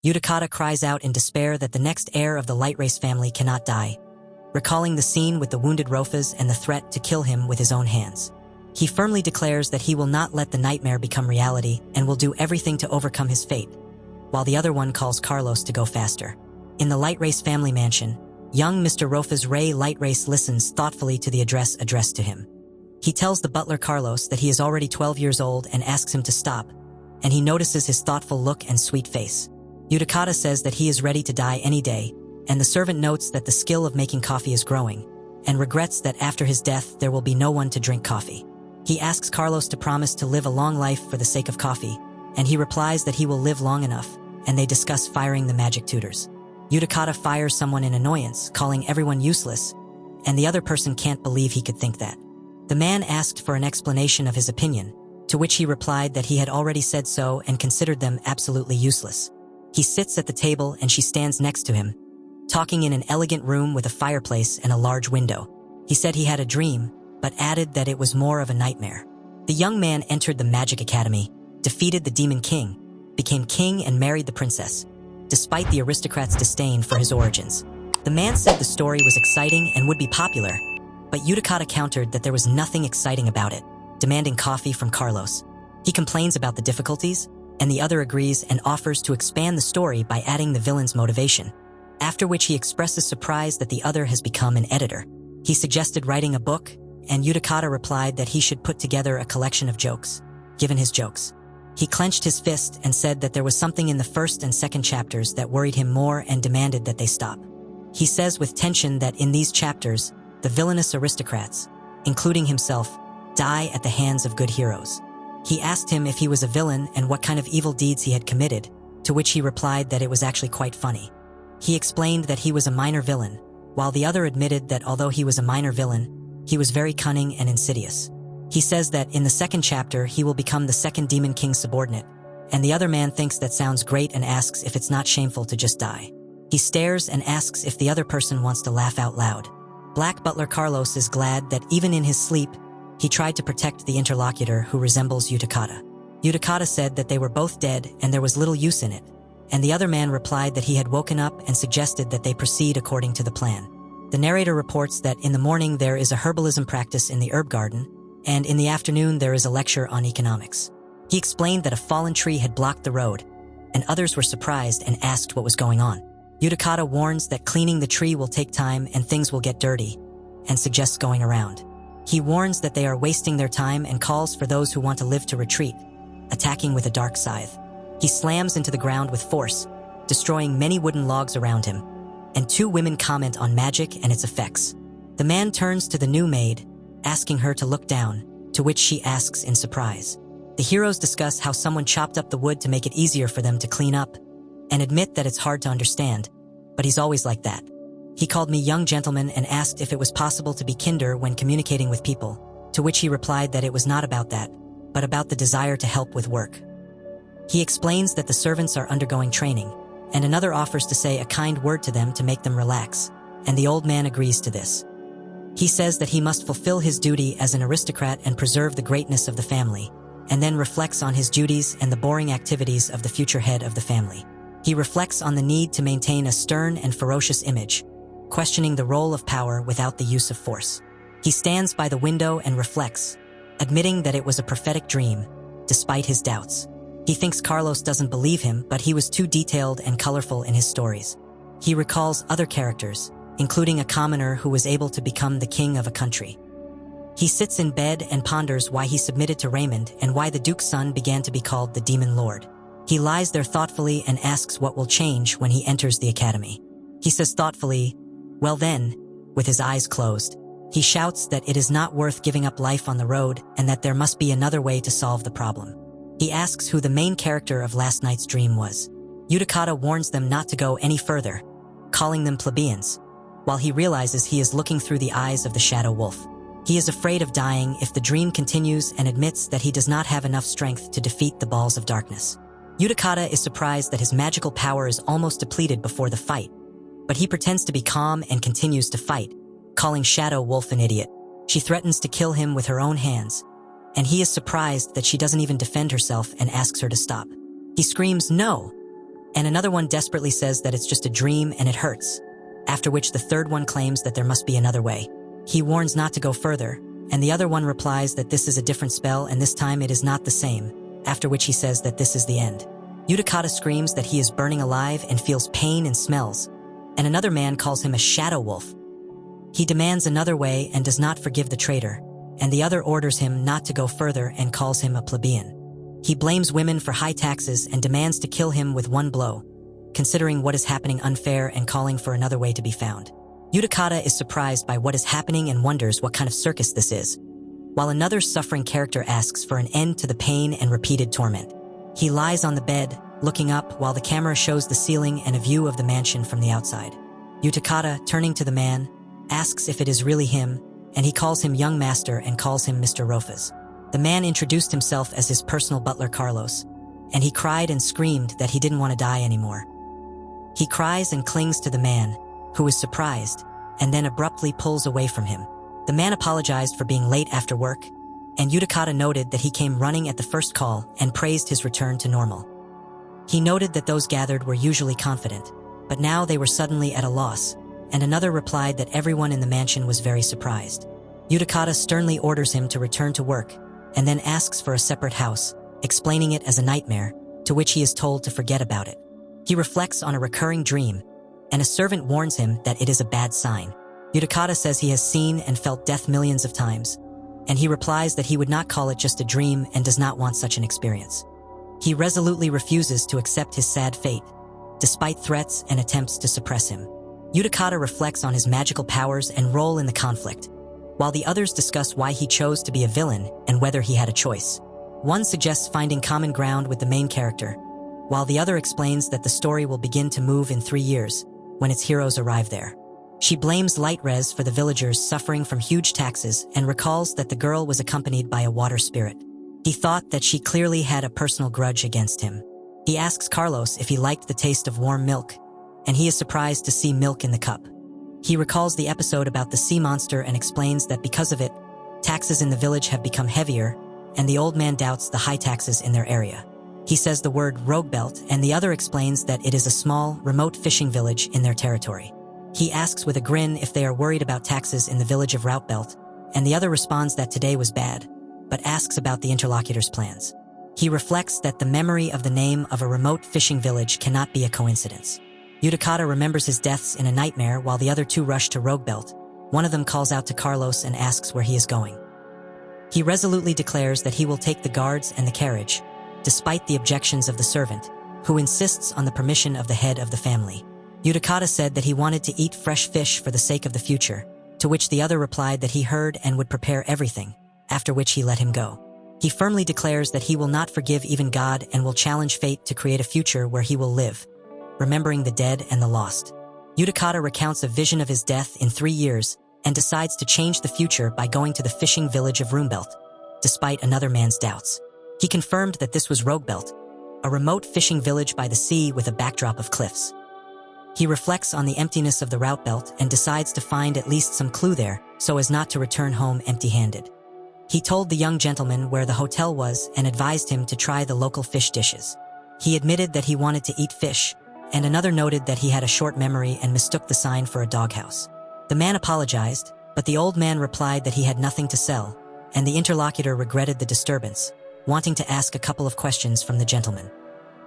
Utakata cries out in despair that the next heir of the Light Race family cannot die, recalling the scene with the wounded Rofas and the threat to kill him with his own hands. He firmly declares that he will not let the nightmare become reality and will do everything to overcome his fate, while the other one calls Carlos to go faster. In the Light Race family mansion, young Mr. Rofa's Ray Light Race listens thoughtfully to the address addressed to him. He tells the butler Carlos that he is already 12 years old and asks him to stop, and he notices his thoughtful look and sweet face. Utakata says that he is ready to die any day, and the servant notes that the skill of making coffee is growing, and regrets that after his death there will be no one to drink coffee. He asks Carlos to promise to live a long life for the sake of coffee, and he replies that he will live long enough, and they discuss firing the magic tutors. Utakata fires someone in annoyance, calling everyone useless, and the other person can't believe he could think that. The man asked for an explanation of his opinion, to which he replied that he had already said so and considered them absolutely useless. He sits at the table and she stands next to him, talking in an elegant room with a fireplace and a large window. He said he had a dream, but added that it was more of a nightmare. The young man entered the Magic Academy, defeated the Demon King, became king and married the princess, despite the aristocrat's disdain for his origins. The man said the story was exciting and would be popular, but Utakata countered that there was nothing exciting about it, demanding coffee from Carlos. He complains about the difficulties, and the other agrees and offers to expand the story by adding the villain's motivation, after which he expresses surprise that the other has become an editor. He suggested writing a book, and Utakata replied that he should put together a collection of jokes, given his jokes. He clenched his fist and said that there was something in the first and second chapters that worried him more and demanded that they stop. He says with tension that in these chapters, the villainous aristocrats, including himself, die at the hands of good heroes. He asked him if he was a villain and what kind of evil deeds he had committed, to which he replied that it was actually quite funny. He explained that he was a minor villain, while the other admitted that although he was a minor villain, he was very cunning and insidious. He says that in the second chapter he will become the second Demon King's subordinate, and the other man thinks that sounds great and asks if it's not shameful to just die. He stares and asks if the other person wants to laugh out loud. Black Butler Carlos is glad that even in his sleep, he tried to protect the interlocutor who resembles Utakata. Utakata said that they were both dead and there was little use in it, and the other man replied that he had woken up and suggested that they proceed according to the plan. The narrator reports that in the morning there is a herbalism practice in the herb garden, and in the afternoon there is a lecture on economics. He explained that a fallen tree had blocked the road, and others were surprised and asked what was going on. Utakata warns that cleaning the tree will take time and things will get dirty, and suggests going around. He warns that they are wasting their time and calls for those who want to live to retreat, attacking with a dark scythe. He slams into the ground with force, destroying many wooden logs around him, and two women comment on magic and its effects. The man turns to the new maid, asking her to look down, to which she asks in surprise. The heroes discuss how someone chopped up the wood to make it easier for them to clean up, and admit that it's hard to understand, but he's always like that. He called me young gentleman and asked if it was possible to be kinder when communicating with people, to which he replied that it was not about that, but about the desire to help with work. He explains that the servants are undergoing training, and another offers to say a kind word to them to make them relax, and the old man agrees to this. He says that he must fulfill his duty as an aristocrat and preserve the greatness of the family, and then reflects on his duties and the boring activities of the future head of the family. He reflects on the need to maintain a stern and ferocious image, questioning the role of power without the use of force. He stands by the window and reflects, admitting that it was a prophetic dream, despite his doubts. He thinks Carlos doesn't believe him, but he was too detailed and colorful in his stories. He recalls other characters, including a commoner who was able to become the king of a country. He sits in bed and ponders why he submitted to Raymond and why the Duke's son began to be called the Demon Lord. He lies there thoughtfully and asks what will change when he enters the academy. He says thoughtfully, "Well then," with his eyes closed. He shouts that it is not worth giving up life on the road and that there must be another way to solve the problem. He asks who the main character of last night's dream was. Utakata warns them not to go any further, calling them plebeians, while he realizes he is looking through the eyes of the shadow wolf. He is afraid of dying if the dream continues and admits that he does not have enough strength to defeat the balls of darkness. Utakata is surprised that his magical power is almost depleted before the fight, but he pretends to be calm and continues to fight, calling Shadow Wolf an idiot. She threatens to kill him with her own hands, and he is surprised that she doesn't even defend herself and asks her to stop. He screams, "No!" And another one desperately says that it's just a dream and it hurts, after which the third one claims that there must be another way. He warns not to go further, and the other one replies that this is a different spell and this time it is not the same, after which he says that this is the end. Utakata screams that he is burning alive and feels pain and smells, and another man calls him a shadow wolf. He demands another way and does not forgive the traitor, and the other orders him not to go further and calls him a plebeian. He blames women for high taxes and demands to kill him with one blow, considering what is happening unfair and calling for another way to be found. Utakata is surprised by what is happening and wonders what kind of circus this is, while another suffering character asks for an end to the pain and repeated torment. He lies on the bed, looking up while the camera shows the ceiling and a view of the mansion from the outside. Utakata, turning to the man, asks if it is really him, and he calls him young master and calls him Mr. Rofas. The man introduced himself as his personal butler Carlos, and he cried and screamed that he didn't want to die anymore. He cries and clings to the man, who is surprised, and then abruptly pulls away from him. The man apologized for being late after work, and Utakata noted that he came running at the first call and praised his return to normal. He noted that those gathered were usually confident, but now they were suddenly at a loss, and another replied that everyone in the mansion was very surprised. Utakata sternly orders him to return to work, and then asks for a separate house, explaining it as a nightmare, to which he is told to forget about it. He reflects on a recurring dream, and a servant warns him that it is a bad sign. Utakata says he has seen and felt death millions of times, and he replies that he would not call it just a dream and does not want such an experience. He resolutely refuses to accept his sad fate, despite threats and attempts to suppress him. Utakata reflects on his magical powers and role in the conflict, while the others discuss why he chose to be a villain and whether he had a choice. One suggests finding common ground with the main character, while the other explains that the story will begin to move in 3 years, when its heroes arrive there. She blames Lightrez for the villagers suffering from huge taxes and recalls that the girl was accompanied by a water spirit. He thought that she clearly had a personal grudge against him. He asks Carlos if he liked the taste of warm milk, and he is surprised to see milk in the cup. He recalls the episode about the sea monster and explains that because of it, taxes in the village have become heavier, and the old man doubts the high taxes in their area. He says the word rogue belt, and the other explains that it is a small, remote fishing village in their territory. He asks with a grin if they are worried about taxes in the village of Route Belt, and the other responds that today was bad, but asks about the interlocutor's plans. He reflects that the memory of the name of a remote fishing village cannot be a coincidence. Utakata remembers his deaths in a nightmare while the other two rush to Rogue Belt. One of them calls out to Carlos and asks where he is going. He resolutely declares that he will take the guards and the carriage, despite the objections of the servant, who insists on the permission of the head of the family. Utakata said that he wanted to eat fresh fish for the sake of the future, to which the other replied that he heard and would prepare everything, after which he let him go. He firmly declares that he will not forgive even God and will challenge fate to create a future where he will live, remembering the dead and the lost. Utakata recounts a vision of his death in 3 years and decides to change the future by going to the fishing village of Roombelt, despite another man's doubts. He confirmed that this was Roguebelt, a remote fishing village by the sea with a backdrop of cliffs. He reflects on the emptiness of the route belt and decides to find at least some clue there so as not to return home empty-handed. He told the young gentleman where the hotel was and advised him to try the local fish dishes. He admitted that he wanted to eat fish, and another noted that he had a short memory and mistook the sign for a doghouse. The man apologized, but the old man replied that he had nothing to sell, and the interlocutor regretted the disturbance, wanting to ask a couple of questions from the gentleman.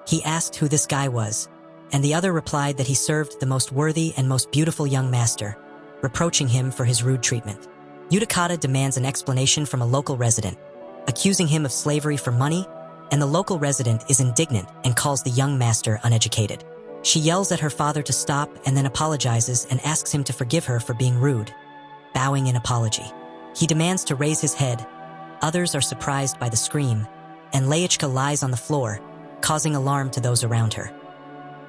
He asked who this guy was, and the other replied that he served the most worthy and most beautiful young master, reproaching him for his rude treatment. Utakata demands an explanation from a local resident, accusing him of slavery for money, and the local resident is indignant and calls the young master uneducated. She yells at her father to stop and then apologizes and asks him to forgive her for being rude, bowing in apology. He demands to raise his head. Others are surprised by the scream, and Laichka lies on the floor, causing alarm to those around her.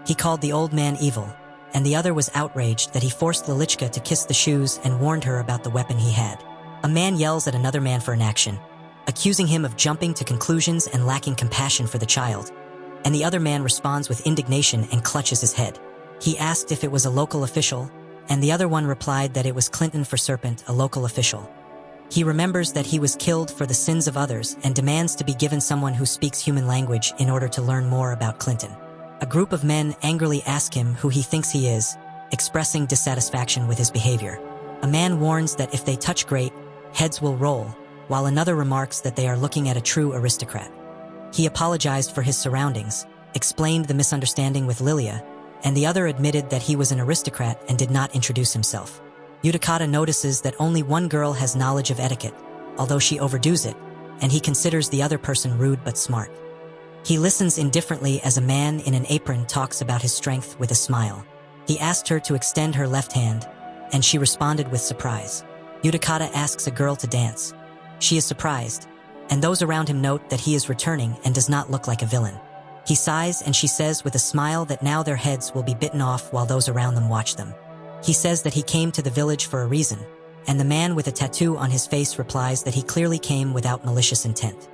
He called the old man evil, and the other was outraged that he forced Lalichka to kiss the shoes and warned her about the weapon he had. A man yells at another man for an action, accusing him of jumping to conclusions and lacking compassion for the child, and the other man responds with indignation and clutches his head. He asked if it was a local official, and the other one replied that it was Clinton for Serpent, a local official. He remembers that he was killed for the sins of others and demands to be given someone who speaks human language in order to learn more about Clinton. A group of men angrily ask him who he thinks he is, expressing dissatisfaction with his behavior. A man warns that if they touch great, heads will roll, while another remarks that they are looking at a true aristocrat. He apologized for his surroundings, explained the misunderstanding with Lilia, and the other admitted that he was an aristocrat and did not introduce himself. Utakata notices that only one girl has knowledge of etiquette, although she overdoes it, and he considers the other person rude but smart. He listens indifferently as a man in an apron talks about his strength with a smile. He asked her to extend her left hand, and she responded with surprise. Utakata asks a girl to dance. She is surprised, and those around him note that he is returning and does not look like a villain. He sighs and she says with a smile that now their heads will be bitten off while those around them watch them. He says that he came to the village for a reason, and the man with a tattoo on his face replies that he clearly came without malicious intent.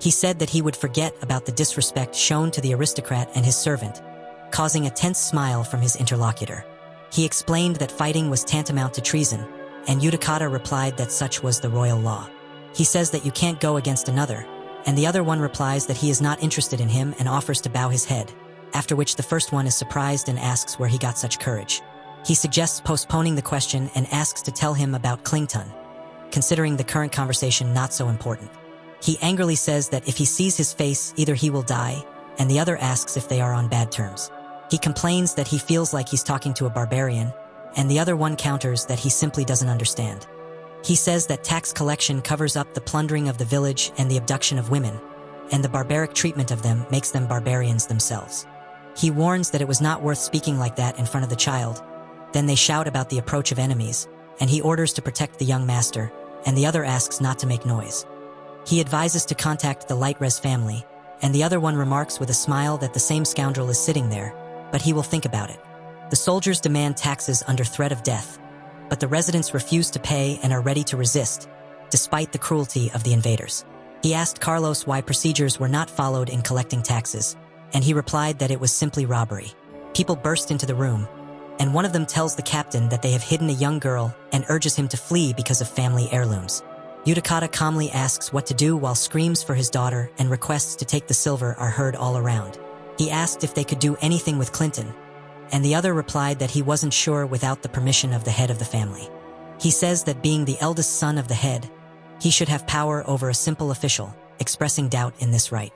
He said that he would forget about the disrespect shown to the aristocrat and his servant, causing a tense smile from his interlocutor. He explained that fighting was tantamount to treason, and Utakata replied that such was the royal law. He says that you can't go against another, and the other one replies that he is not interested in him and offers to bow his head, after which the first one is surprised and asks where he got such courage. He suggests postponing the question and asks to tell him about Klington, considering the current conversation not so important. He angrily says that if he sees his face, either he will die, and the other asks if they are on bad terms. He complains that he feels like he's talking to a barbarian, and the other one counters that he simply doesn't understand. He says that tax collection covers up the plundering of the village and the abduction of women, and the barbaric treatment of them makes them barbarians themselves. He warns that it was not worth speaking like that in front of the child. Then they shout about the approach of enemies, and he orders to protect the young master, and the other asks not to make noise. He advises to contact the Lightres family, and the other one remarks with a smile that the same scoundrel is sitting there, but he will think about it. The soldiers demand taxes under threat of death, but the residents refuse to pay and are ready to resist, despite the cruelty of the invaders. He asked Carlos why procedures were not followed in collecting taxes, and he replied that it was simply robbery. People burst into the room, and one of them tells the captain that they have hidden a young girl and urges him to flee because of family heirlooms. Utakata calmly asks what to do while screams for his daughter and requests to take the silver are heard all around. He asked if they could do anything with Clinton, and the other replied that he wasn't sure without the permission of the head of the family. He says that being the eldest son of the head, he should have power over a simple official, expressing doubt in this right.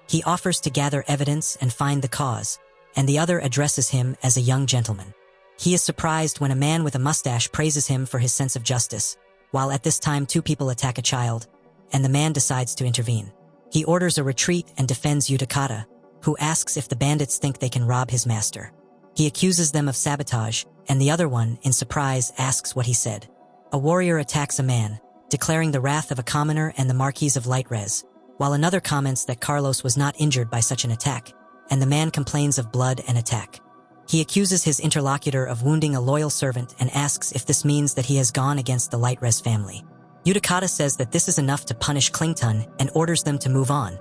He offers to gather evidence and find the cause, and the other addresses him as a young gentleman. He is surprised when a man with a mustache praises him for his sense of justice, while at this time two people attack a child, and the man decides to intervene. He orders a retreat and defends Utakata, who asks if the bandits think they can rob his master. He accuses them of sabotage, and the other one, in surprise, asks what he said. A warrior attacks a man, declaring the wrath of a commoner and the Marquis of Lightres, while another comments that Carlos was not injured by such an attack, and the man complains of blood and attack. He accuses his interlocutor of wounding a loyal servant and asks if this means that he has gone against the Lightres family. Utakata says that this is enough to punish Klington and orders them to move on,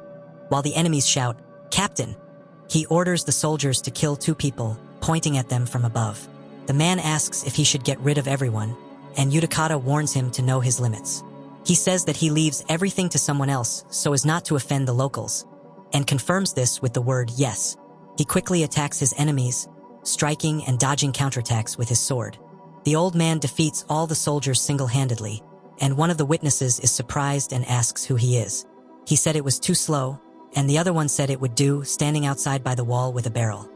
while the enemies shout, "Captain!" He orders the soldiers to kill two people, pointing at them from above. The man asks if he should get rid of everyone, and Utakata warns him to know his limits. He says that he leaves everything to someone else so as not to offend the locals, and confirms this with the word yes. He quickly attacks his enemies, striking and dodging counterattacks with his sword. The old man defeats all the soldiers single-handedly, and one of the witnesses is surprised and asks who he is. He said it was too slow, and the other one said it would do, standing outside by the wall with a barrel.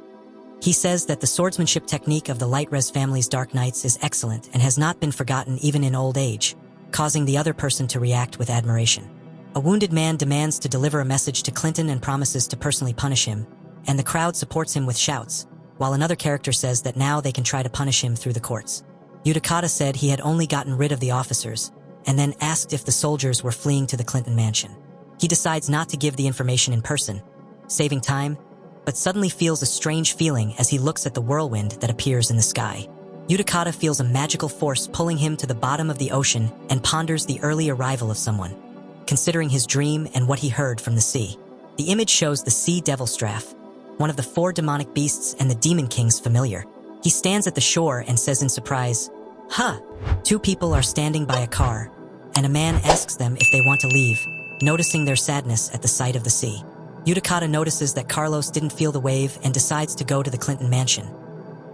He says that the swordsmanship technique of the Lightres family's Dark Knights is excellent and has not been forgotten even in old age, causing the other person to react with admiration. A wounded man demands to deliver a message to Clinton and promises to personally punish him, and the crowd supports him with shouts, while another character says that now they can try to punish him through the courts. Utakata said he had only gotten rid of the officers, and then asked if the soldiers were fleeing to the Clinton mansion. He decides not to give the information in person, saving time, but suddenly feels a strange feeling as he looks at the whirlwind that appears in the sky. Utakata feels a magical force pulling him to the bottom of the ocean and ponders the early arrival of someone, considering his dream and what he heard from the sea. The image shows the sea devil Straff, one of the 4 demonic beasts and the demon king's familiar. He stands at the shore and says in surprise, "Huh!" 2 people are standing by a car, and a man asks them if they want to leave, noticing their sadness at the sight of the sea. Utakata notices that Carlos didn't feel the wave and decides to go to the Clinton mansion,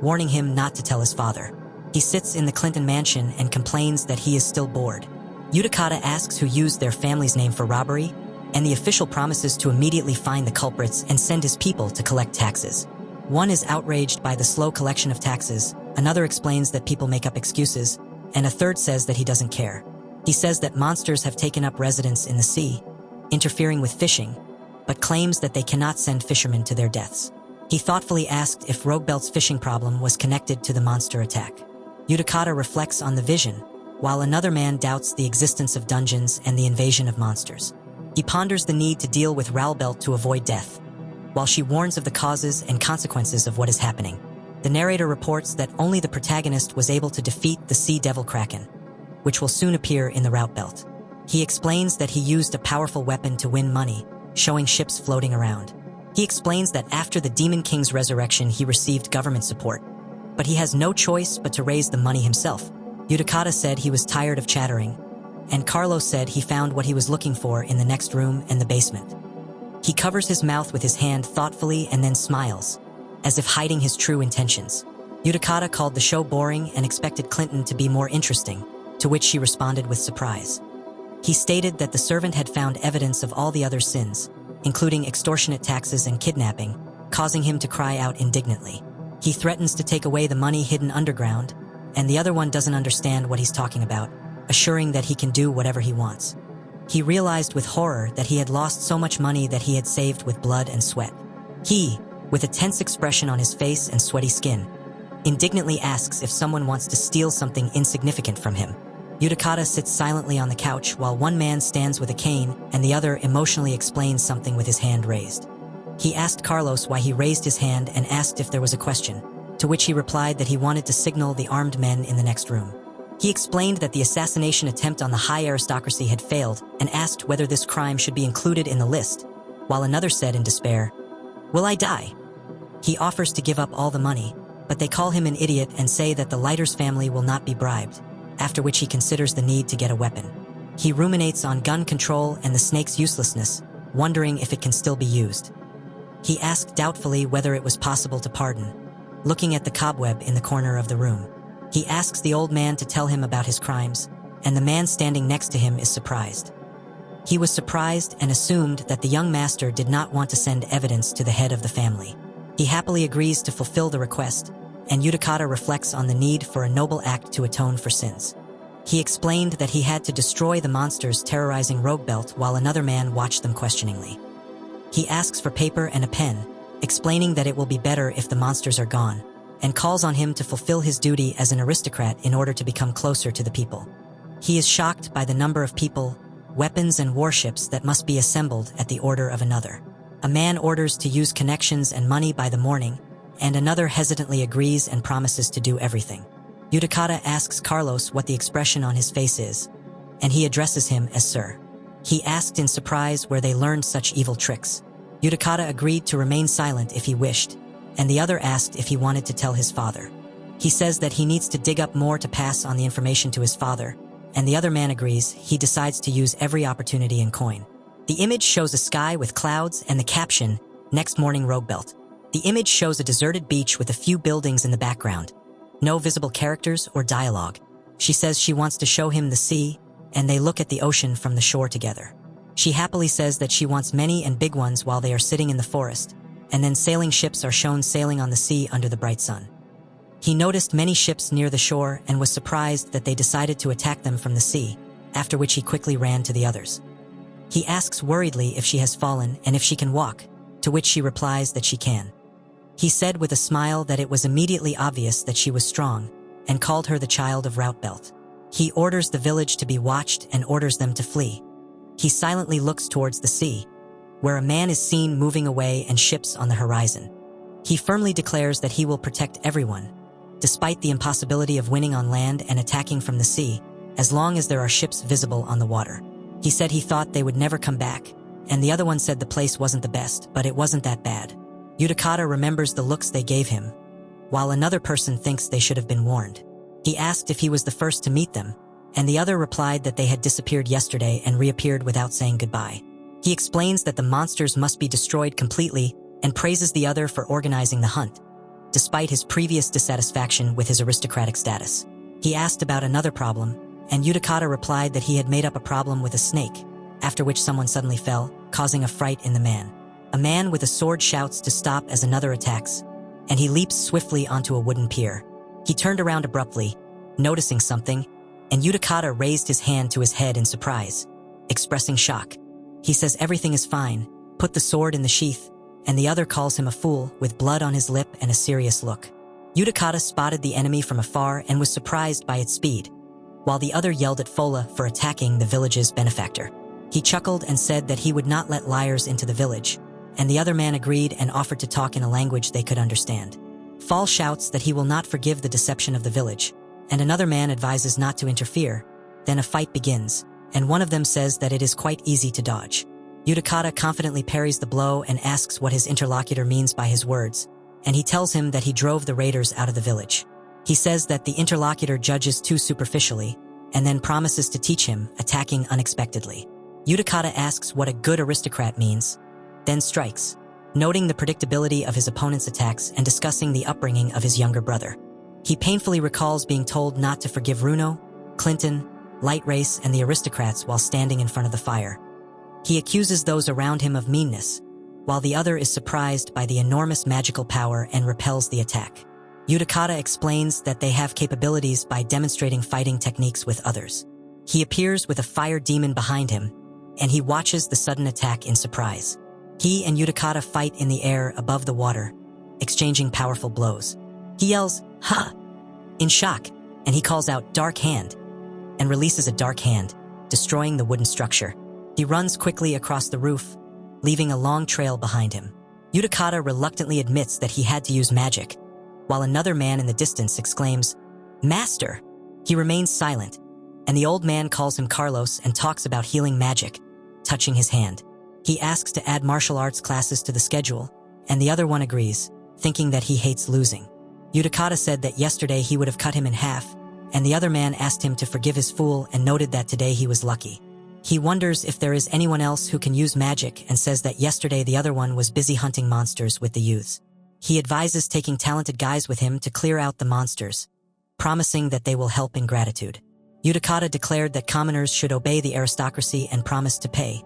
warning him not to tell his father. He sits in the Clinton mansion and complains that he is still bored. Utakata asks who used their family's name for robbery, and the official promises to immediately find the culprits and send his people to collect taxes. One is outraged by the slow collection of taxes, another explains that people make up excuses, and a third says that he doesn't care. He says that monsters have taken up residence in the sea, interfering with fishing, but claims that they cannot send fishermen to their deaths. He thoughtfully asked if Roguebelt's fishing problem was connected to the monster attack. Utakata reflects on the vision, while another man doubts the existence of dungeons and the invasion of monsters. He ponders the need to deal with Roguebelt to avoid death, while she warns of the causes and consequences of what is happening. The narrator reports that only the protagonist was able to defeat the Sea Devil Kraken, which will soon appear in the Roguebelt. He explains that he used a powerful weapon to win money, showing ships floating around. He explains that after the Demon King's resurrection he received government support, but he has no choice but to raise the money himself. Utakata said he was tired of chattering, and Carlos said he found what he was looking for in the next room and the basement. He covers his mouth with his hand thoughtfully and then smiles, as if hiding his true intentions. Utakata called the show boring and expected Clinton to be more interesting, to which she responded with surprise. He stated that the servant had found evidence of all the other sins, including extortionate taxes and kidnapping, causing him to cry out indignantly. He threatens to take away the money hidden underground, and the other one doesn't understand what he's talking about, assuring that he can do whatever he wants. He realized with horror that he had lost so much money that he had saved with blood and sweat. He, with a tense expression on his face and sweaty skin, indignantly asks if someone wants to steal something insignificant from him. Utakata sits silently on the couch while one man stands with a cane and the other emotionally explains something with his hand raised. He asked Carlos why he raised his hand and asked if there was a question, to which he replied that he wanted to signal the armed men in the next room. He explained that the assassination attempt on the high aristocracy had failed and asked whether this crime should be included in the list, while another said in despair, "Will I die?" He offers to give up all the money, but they call him an idiot and say that the Lighter's family will not be bribed, after which he considers the need to get a weapon. He ruminates on gun control and the snake's uselessness, wondering if it can still be used. He asked doubtfully whether it was possible to pardon, looking at the cobweb in the corner of the room. He asks the old man to tell him about his crimes, and the man standing next to him is surprised. He was surprised and assumed that the young master did not want to send evidence to the head of the family. He happily agrees to fulfill the request, and Utakata reflects on the need for a noble act to atone for sins. He explained that he had to destroy the monsters terrorizing Roguebelt while another man watched them questioningly. He asks for paper and a pen, explaining that it will be better if the monsters are gone, and calls on him to fulfill his duty as an aristocrat in order to become closer to the people. He is shocked by the number of people, weapons and warships that must be assembled at the order of another. A man orders to use connections and money by the morning, and another hesitantly agrees and promises to do everything. Utakata asks Carlos what the expression on his face is, and he addresses him as Sir. He asked in surprise where they learned such evil tricks. Utakata agreed to remain silent if he wished, and the other asked if he wanted to tell his father. He says that he needs to dig up more to pass on the information to his father, and the other man agrees. He decides to use every opportunity and coin. The image shows a sky with clouds and the caption, "Next morning Roguebelt." The image shows a deserted beach with a few buildings in the background. No visible characters or dialogue. She says she wants to show him the sea, and they look at the ocean from the shore together. She happily says that she wants many and big ones while they are sitting in the forest, and then sailing ships are shown sailing on the sea under the bright sun. He noticed many ships near the shore and was surprised that they decided to attack them from the sea, after which he quickly ran to the others. He asks worriedly if she has fallen and if she can walk, to which she replies that she can. He said with a smile that it was immediately obvious that she was strong, and called her the child of Roguebelt. He orders the village to be watched and orders them to flee. He silently looks towards the sea, where a man is seen moving away and ships on the horizon. He firmly declares that he will protect everyone, despite the impossibility of winning on land and attacking from the sea, as long as there are ships visible on the water. He said he thought they would never come back, and the other one said the place wasn't the best, but it wasn't that bad. Utakata remembers the looks they gave him, while another person thinks they should have been warned. He asked if he was the first to meet them, and the other replied that they had disappeared yesterday and reappeared without saying goodbye. He explains that the monsters must be destroyed completely and praises the other for organizing the hunt, despite his previous dissatisfaction with his aristocratic status. He asked about another problem, and Utakata replied that he had made up a problem with a snake, after which someone suddenly fell, causing a fright in the man. A man with a sword shouts to stop as another attacks, and he leaps swiftly onto a wooden pier. He turned around abruptly, noticing something, and Utakata raised his hand to his head in surprise, expressing shock. He says everything is fine, put the sword in the sheath, and the other calls him a fool with blood on his lip and a serious look. Utakata spotted the enemy from afar and was surprised by its speed, while the other yelled at Fola for attacking the village's benefactor. He chuckled and said that he would not let liars into the village, and the other man agreed and offered to talk in a language they could understand. Fall shouts that he will not forgive the deception of the village, and another man advises not to interfere. Then a fight begins, and one of them says that it is quite easy to dodge. Utakata confidently parries the blow and asks what his interlocutor means by his words, and he tells him that he drove the raiders out of the village. He says that the interlocutor judges too superficially, and then promises to teach him, attacking unexpectedly. Utakata asks what a good aristocrat means, then strikes, noting the predictability of his opponent's attacks and discussing the upbringing of his younger brother. He painfully recalls being told not to forgive Runo, Clinton, Light Race, and the aristocrats while standing in front of the fire. He accuses those around him of meanness, while the other is surprised by the enormous magical power and repels the attack. Utakata explains that they have capabilities by demonstrating fighting techniques with others. He appears with a fire demon behind him, and he watches the sudden attack in surprise. He and Utakata fight in the air above the water, exchanging powerful blows. He yells, "Ha!" in shock, and he calls out, "Dark Hand," and releases a dark hand, destroying the wooden structure. He runs quickly across the roof, leaving a long trail behind him. Utakata reluctantly admits that he had to use magic, while another man in the distance exclaims, "Master!" He remains silent, and the old man calls him Carlos and talks about healing magic, touching his hand. He asks to add martial arts classes to the schedule, and the other one agrees, thinking that he hates losing. Utakata said that yesterday he would have cut him in half, and the other man asked him to forgive his fool and noted that today he was lucky. He wonders if there is anyone else who can use magic and says that yesterday the other one was busy hunting monsters with the youths. He advises taking talented guys with him to clear out the monsters, promising that they will help in gratitude. Utakata declared that commoners should obey the aristocracy and promised to pay,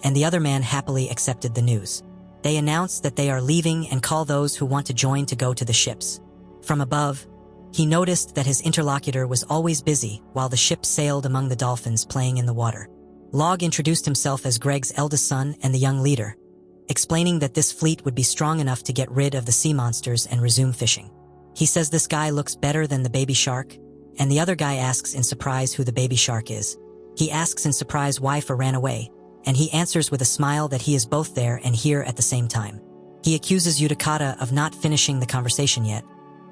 and the other man happily accepted the news. They announce that they are leaving and call those who want to join to go to the ships. From above, he noticed that his interlocutor was always busy while the ship sailed among the dolphins playing in the water. Log introduced himself as Greg's eldest son and the young leader, explaining that this fleet would be strong enough to get rid of the sea monsters and resume fishing. He says this guy looks better than the baby shark, and the other guy asks in surprise who the baby shark is. He asks in surprise why Fa ran away, and he answers with a smile that he is both there and here at the same time. He accuses Utakata of not finishing the conversation yet,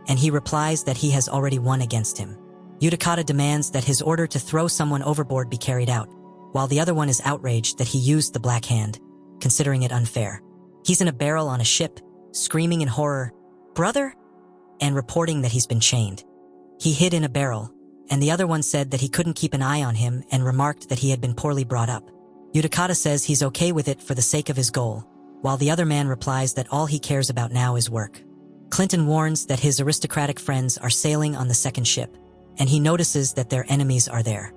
and he replies that he has already won against him. Utakata demands that his order to throw someone overboard be carried out, while the other one is outraged that he used the black hand, considering it unfair. He's in a barrel on a ship, screaming in horror, "Brother?" and reporting that he's been chained. He hid in a barrel, and the other one said that he couldn't keep an eye on him and remarked that he had been poorly brought up. Utakata says he's okay with it for the sake of his goal, while the other man replies that all he cares about now is work. Clinton warns that his aristocratic friends are sailing on the second ship, and he notices that their enemies are there.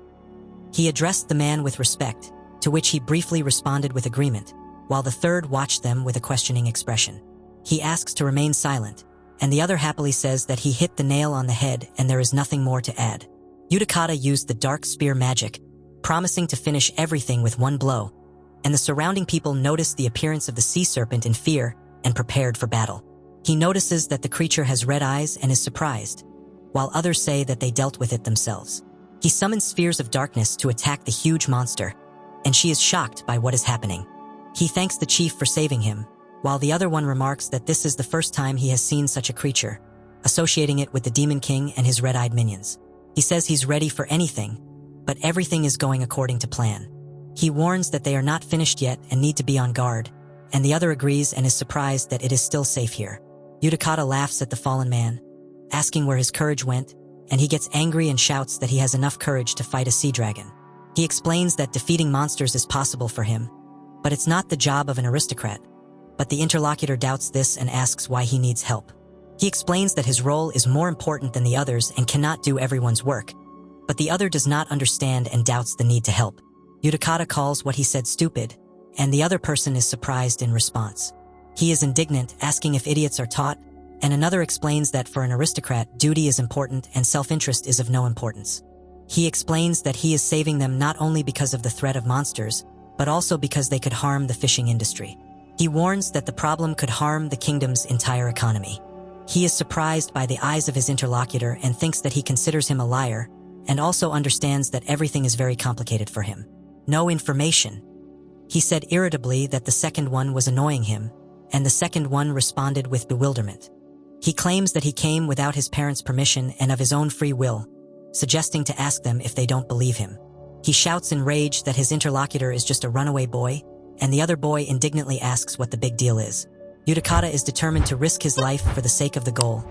He addressed the man with respect, to which he briefly responded with agreement, while the third watched them with a questioning expression. He asks to remain silent, and the other happily says that he hit the nail on the head and there is nothing more to add. Utakata used the dark spear magic, promising to finish everything with one blow, and the surrounding people noticed the appearance of the sea serpent in fear and prepared for battle. He notices that the creature has red eyes and is surprised, while others say that they dealt with it themselves. He summons spheres of darkness to attack the huge monster, and she is shocked by what is happening. He thanks the chief for saving him, while the other one remarks that this is the first time he has seen such a creature, associating it with the Demon King and his red-eyed minions. He says he's ready for anything, but everything is going according to plan. He warns that they are not finished yet and need to be on guard, and the other agrees and is surprised that it is still safe here. Utakata laughs at the fallen man, asking where his courage went, and he gets angry and shouts that he has enough courage to fight a sea dragon. He explains that defeating monsters is possible for him, But it's not the job of an aristocrat. But the interlocutor doubts this and asks why he needs help. He explains that his role is more important than the others and cannot do everyone's work. But the other does not understand and doubts the need to help. Yudhakara calls what he said stupid, and the other person is surprised in response. He is indignant, asking if idiots are taught, and another explains that for an aristocrat, duty is important and self-interest is of no importance. He explains that he is saving them not only because of the threat of monsters, but also because they could harm the fishing industry. He warns that the problem could harm the kingdom's entire economy. He is surprised by the eyes of his interlocutor and thinks that he considers him a liar, and also understands that everything is very complicated for him. No information. He said irritably that the second one was annoying him, and the second one responded with bewilderment. He claims that he came without his parents' permission and of his own free will, suggesting to ask them if they don't believe him. He shouts in rage that his interlocutor is just a runaway boy, and the other boy indignantly asks what the big deal is. Yudhakara is determined to risk his life for the sake of the goal,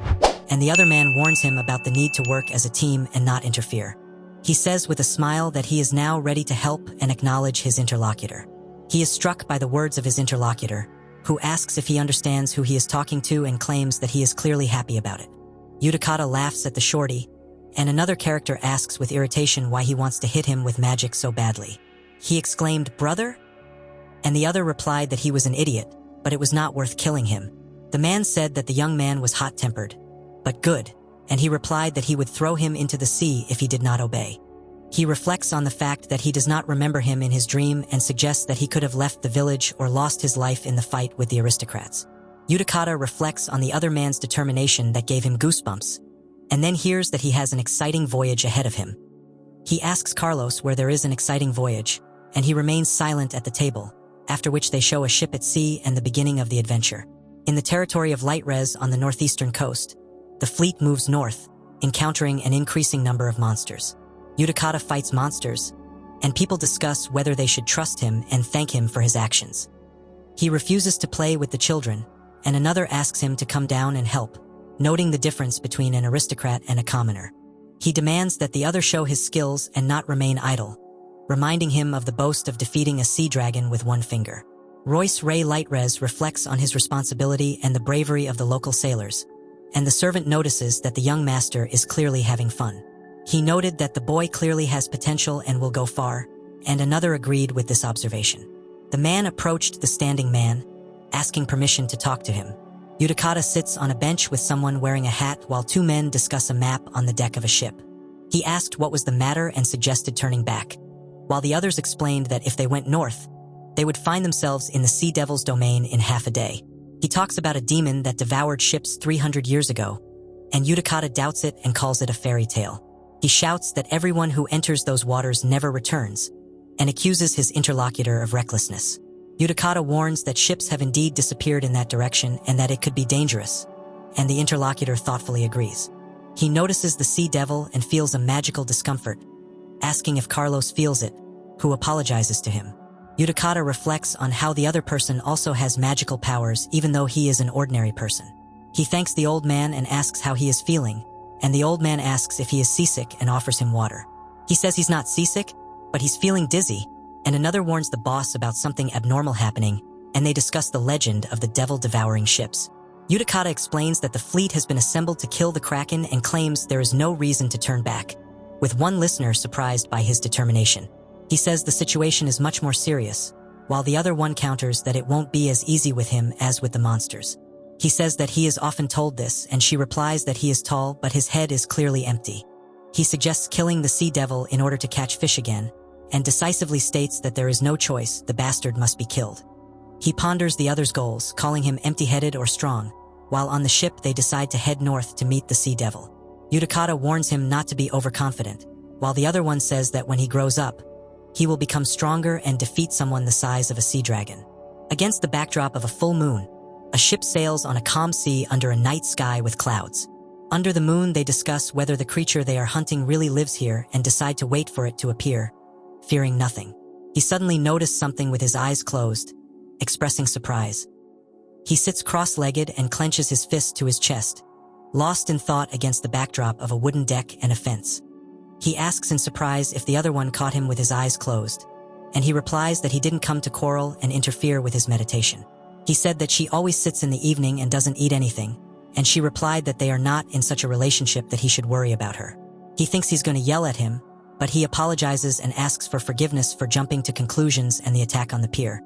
and the other man warns him about the need to work as a team and not interfere. He says with a smile that he is now ready to help and acknowledge his interlocutor. He is struck by the words of his interlocutor, who asks if he understands who he is talking to and claims that he is clearly happy about it. Yudhakara laughs at the shorty, and another character asks with irritation why he wants to hit him with magic so badly. He exclaimed, "Brother?" And the other replied that he was an idiot, but it was not worth killing him. The man said that the young man was hot-tempered, but good, and he replied that he would throw him into the sea if he did not obey. He reflects on the fact that he does not remember him in his dream and suggests that he could have left the village or lost his life in the fight with the aristocrats. Yudhakara reflects on the other man's determination that gave him goosebumps, and then hears that he has an exciting voyage ahead of him. He asks Carlos where there is an exciting voyage, and he remains silent at the table, after which they show a ship at sea and the beginning of the adventure. In the territory of Lightrez on the northeastern coast, the fleet moves north, encountering an increasing number of monsters. Yudhakara fights monsters, and people discuss whether they should trust him and thank him for his actions. He refuses to play with the children, and another asks him to come down and help, noting the difference between an aristocrat and a commoner. He demands that the other show his skills and not remain idle, reminding him of the boast of defeating a sea dragon with one finger. Royce Ray Lightrez reflects on his responsibility and the bravery of the local sailors, and the servant notices that the young master is clearly having fun. He noted that the boy clearly has potential and will go far, and another agreed with this observation. The man approached the standing man, asking permission to talk to him. Yudhakara sits on a bench with someone wearing a hat while two men discuss a map on the deck of a ship. He asked what was the matter and suggested turning back, while the others explained that if they went north, they would find themselves in the Sea Devil's domain in half a day. He talks about a demon that devoured ships 300 years ago, and Yudhakara doubts it and calls it a fairy tale. He shouts that everyone who enters those waters never returns, and accuses his interlocutor of recklessness. Yudhakara warns that ships have indeed disappeared in that direction and that it could be dangerous, and the interlocutor thoughtfully agrees. He notices the Sea Devil and feels a magical discomfort, asking if Carlos feels it, who apologizes to him. Yudhakara reflects on how the other person also has magical powers even though he is an ordinary person. He thanks the old man and asks how he is feeling, and the old man asks if he is seasick and offers him water. He says he's not seasick, but he's feeling dizzy, and another warns the boss about something abnormal happening, and they discuss the legend of the devil-devouring ships. Yudhakara explains that the fleet has been assembled to kill the Kraken and claims there is no reason to turn back, with one listener surprised by his determination. He says the situation is much more serious, while the other one counters that it won't be as easy with him as with the monsters. He says that he is often told this, and she replies that he is tall but his head is clearly empty. He suggests killing the Sea Devil in order to catch fish again, and decisively states that there is no choice, the bastard must be killed. He ponders the other's goals, calling him empty-headed or strong, while on the ship they decide to head north to meet the Sea Devil. Yudhakara warns him not to be overconfident, while the other one says that when he grows up, he will become stronger and defeat someone the size of a sea dragon. Against the backdrop of a full moon, a ship sails on a calm sea under a night sky with clouds. Under the moon, they discuss whether the creature they are hunting really lives here and decide to wait for it to appear, fearing nothing. He suddenly noticed something with his eyes closed, expressing surprise. He sits cross-legged and clenches his fist to his chest, lost in thought against the backdrop of a wooden deck and a fence. He asks in surprise if the other one caught him with his eyes closed, and he replies that he didn't come to quarrel and interfere with his meditation. He said that she always sits in the evening and doesn't eat anything, and she replied that they are not in such a relationship that he should worry about her. He thinks he's going to yell at him, but he apologizes and asks for forgiveness for jumping to conclusions and the attack on the pier.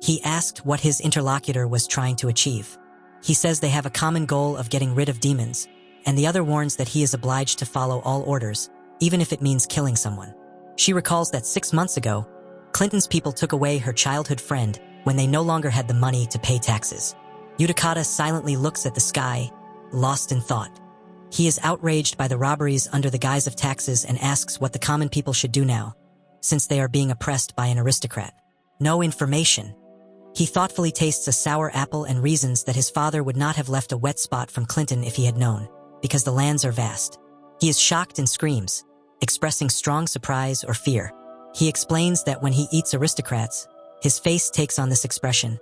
He asked what his interlocutor was trying to achieve. He says they have a common goal of getting rid of demons, and the other warns that he is obliged to follow all orders, even if it means killing someone. She recalls that 6 months ago, Clinton's people took away her childhood friend when they no longer had the money to pay taxes. Utakata silently looks at the sky, lost in thought. He is outraged by the robberies under the guise of taxes and asks what the common people should do now, since they are being oppressed by an aristocrat. No information. He thoughtfully tastes a sour apple and reasons that his father would not have left a wet spot from Clinton if he had known, because the lands are vast. He is shocked and screams, expressing strong surprise or fear. He explains that when he eats aristocrats, his face takes on this expression,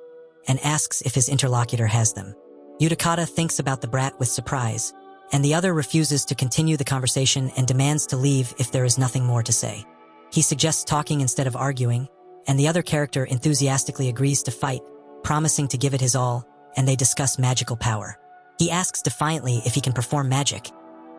and asks if his interlocutor has them. Utakata thinks about the brat with surprise, and the other refuses to continue the conversation and demands to leave if there is nothing more to say. He suggests talking instead of arguing, and the other character enthusiastically agrees to fight, promising to give it his all, and they discuss magical power. He asks defiantly if he can perform magic,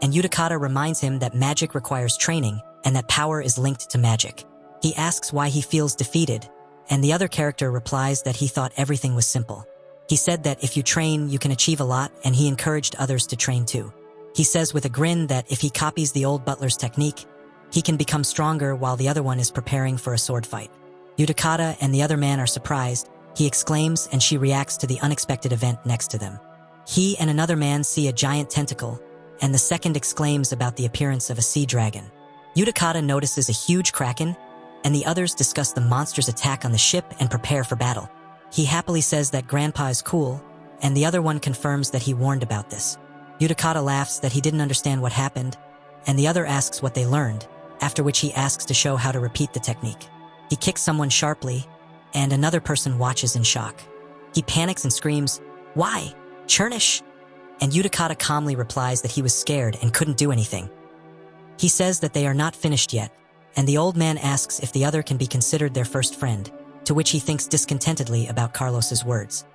and Utakata reminds him that magic requires training and that power is linked to magic. He asks why he feels defeated, and the other character replies that he thought everything was simple. He said that if you train, you can achieve a lot, and he encouraged others to train too. He says with a grin that if he copies the old butler's technique, he can become stronger while the other one is preparing for a sword fight. Utakata and the other man are surprised. He exclaims, and she reacts to the unexpected event next to them. He and another man see a giant tentacle, and the second exclaims about the appearance of a sea dragon. Utakata notices a huge kraken, and the others discuss the monster's attack on the ship and prepare for battle. He happily says that Grandpa is cool, and the other one confirms that he warned about this. Utakata laughs that he didn't understand what happened, and the other asks what they learned, after which he asks to show how to repeat the technique. He kicks someone sharply, and another person watches in shock. He panics and screams, "Why? Churnish?" And Utakata calmly replies that he was scared and couldn't do anything. He says that they are not finished yet, and the old man asks if the other can be considered their first friend, to which he thinks discontentedly about Carlos's words.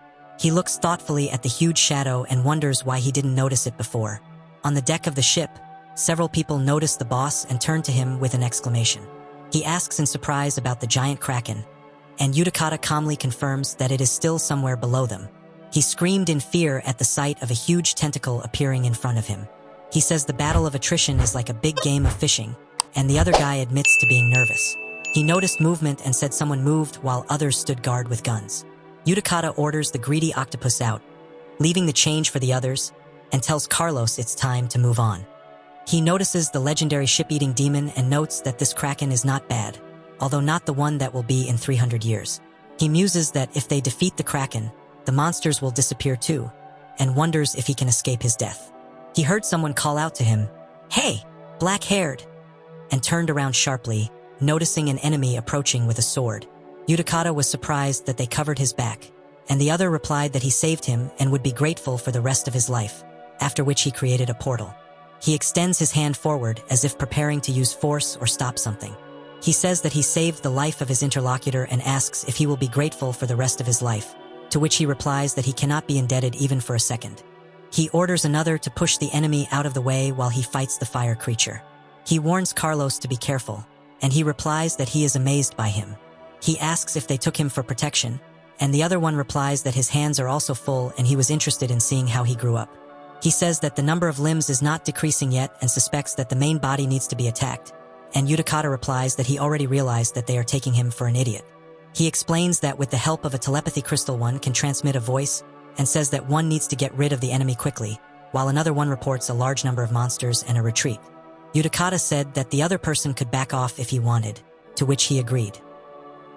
He looks thoughtfully at the huge shadow and wonders why he didn't notice it before. On the deck of the ship, several people notice the boss and turn to him with an exclamation. He asks in surprise about the giant kraken, and Utakata calmly confirms that it is still somewhere below them. He screamed in fear at the sight of a huge tentacle appearing in front of him. He says the battle of attrition is like a big game of fishing, and the other guy admits to being nervous. He noticed movement and said someone moved while others stood guard with guns. Utakata orders the greedy octopus out, leaving the change for the others, and tells Carlos it's time to move on. He notices the legendary ship-eating demon and notes that this kraken is not bad, although not the one that will be in 300 years. He muses that if they defeat the kraken, the monsters will disappear too, and wonders if he can escape his death. He heard someone call out to him, "Hey, black-haired," and turned around sharply, noticing an enemy approaching with a sword. Utakata was surprised that they covered his back, and the other replied that he saved him and would be grateful for the rest of his life, after which he created a portal. He extends his hand forward as if preparing to use force or stop something. He says that he saved the life of his interlocutor and asks if he will be grateful for the rest of his life, to which he replies that he cannot be indebted even for a second. He orders another to push the enemy out of the way while he fights the fire creature. He warns Carlos to be careful, and he replies that he is amazed by him. He asks if they took him for protection, and the other one replies that his hands are also full and he was interested in seeing how he grew up. He says that the number of limbs is not decreasing yet and suspects that the main body needs to be attacked, and Utakata replies that he already realized that they are taking him for an idiot. He explains that with the help of a telepathy crystal, one can transmit a voice, and says that one needs to get rid of the enemy quickly, while another one reports a large number of monsters and a retreat. Utakata said that the other person could back off if he wanted, to which he agreed.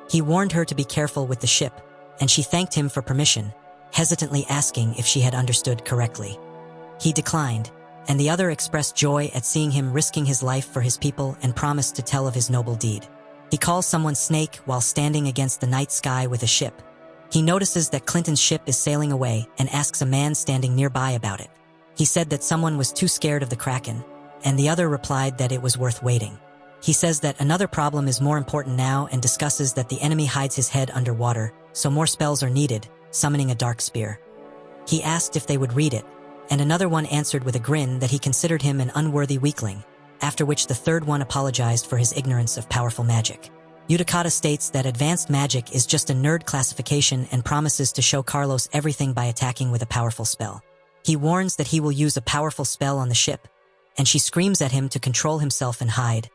He warned her to be careful with the ship, and she thanked him for permission, hesitantly asking if she had understood correctly. He declined, and the other expressed joy at seeing him risking his life for his people and promised to tell of his noble deed. He calls someone Snake while standing against the night sky with a ship. He notices that Clinton's ship is sailing away and asks a man standing nearby about it. He said that someone was too scared of the kraken, and the other replied that it was worth waiting. He says that another problem is more important now and discusses that the enemy hides his head underwater, so more spells are needed, summoning a dark spear. He asked if they would read it, and another one answered with a grin that he considered him an unworthy weakling, after which the third one apologized for his ignorance of powerful magic. Utakata states that advanced magic is just a nerd classification and promises to show Carlos everything by attacking with a powerful spell. He warns that he will use a powerful spell on the ship, and she screams at him to control himself and hide,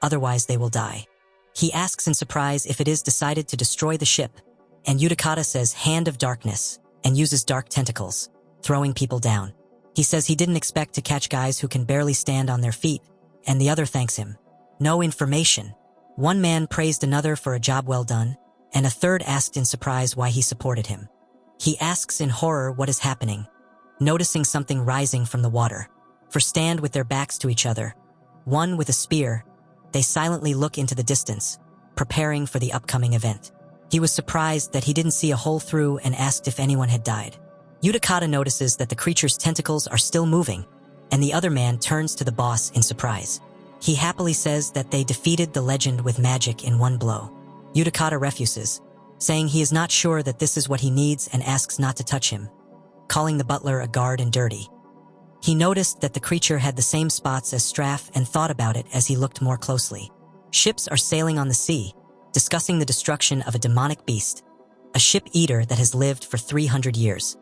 otherwise they will die. He asks in surprise if it is decided to destroy the ship, and Utakata says Hand of Darkness and uses dark tentacles, throwing people down. He says he didn't expect to catch guys who can barely stand on their feet, and the other thanks him. No information. One man praised another for a job well done, and a third asked in surprise why he supported him. He asks in horror what is happening, noticing something rising from the water. For stand with their backs to each other, one with a spear, they silently look into the distance, preparing for the upcoming event. He was surprised that he didn't see a hole through and asked if anyone had died. Utakata notices that the creature's tentacles are still moving, and the other man turns to the boss in surprise. He happily says that they defeated the legend with magic in one blow. Utakata refuses, saying he is not sure that this is what he needs and asks not to touch him, calling the butler a guard and dirty. He noticed that the creature had the same spots as Straff and thought about it as he looked more closely. Ships are sailing on the sea, discussing the destruction of a demonic beast, a ship-eater that has lived for 300 years.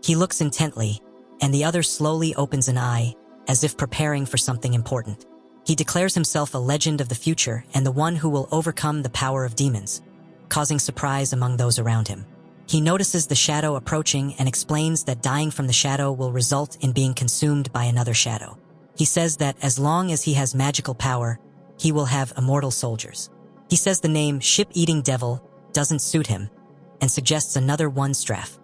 He looks intently, and the other slowly opens an eye, as if preparing for something important. He declares himself a legend of the future and the one who will overcome the power of demons, causing surprise among those around him. He notices the shadow approaching and explains that dying from the shadow will result in being consumed by another shadow. He says that as long as he has magical power, he will have immortal soldiers. He says the name Ship-Eating Devil doesn't suit him and suggests another one Straff.